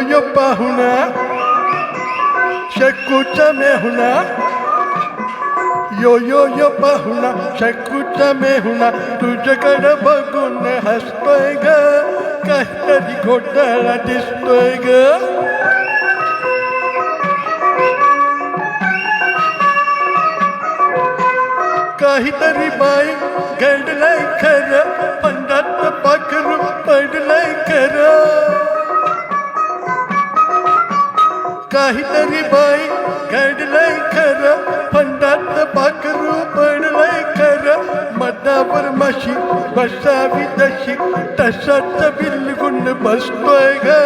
यो पाहुणा शेकूचा मेहुणा यो पाहुणा शेकूचा मेहुणा तुझ्याकडे बघून हसतोय ग काहीतरी घोटाळा दिसतोय ग काहीतरी बाई घडलंय खरं पंडात पाखरू पडलंय खरं काहीतरी बाई घडलंय खरं फंडात पाखरू पडलंय खरं मधावर माशी बसावी तशी तसाच बिलगुण बसतोय ग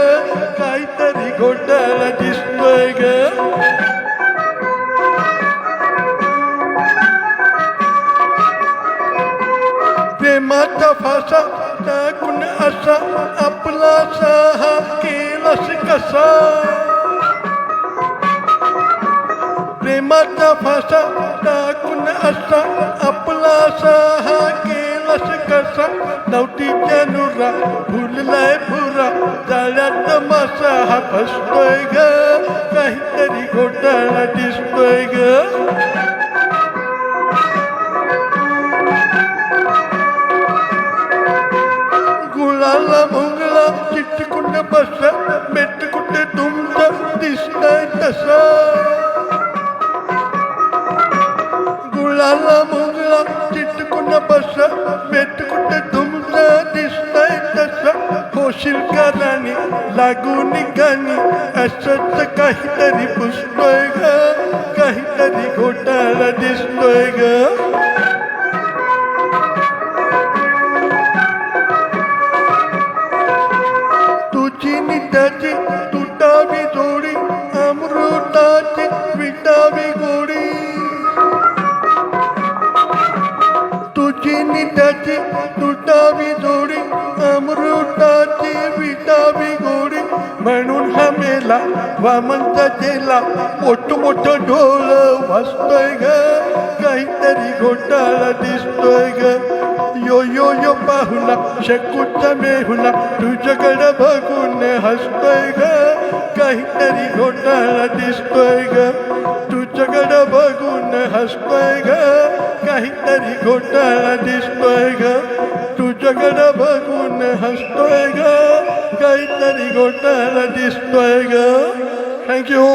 काहीतरी घोटाळा दिसतोय ग प्रेमाचा फासा टाकून असा आपला सहा केलास कसा प्रेमाचा फासा टाकून असा आपला सहा केलास कसा नवटीच्या नुरा फुललाय फुरा जाळ्यात मासा हा फसतोय ग काहीतरी घोटाळा दिसतोय ग गुळाला मुंगळा चिटकून बसा मेटकुट तुमचं दिसतंय तसा गुळाला मुंगळा चिटकून बसा मेटकुट तुमचं दिसतंय तसा होशील का राणी लागून गाणी असंच काहीतरी पुसतोय ग काहीतरी घोटाळा दिसतोय ग नित्याची तुटावी जोडी अमृताची विटावी गोडी तुझी नित्याची तुटावी जोडी अमृताची विटावी गोडी म्हणून हा मेला वामनचा चेला मोठं ढोल वाजतोय ग काहीतरी घोटाळा दिसतोय ग यो पाहुणा शेकूचा मेहुणा तुझ्याकडे बघून हसतोय ग काहीतरी घोटाळा दिसतोय ग तुझ्याकडे बघून हसतोय ग काहीतरी घोटाळा दिसतोय ग तुझ्याकडे बघून हसतोय ग काहीतरी घोटाळा दिसतोय ग थँक्यू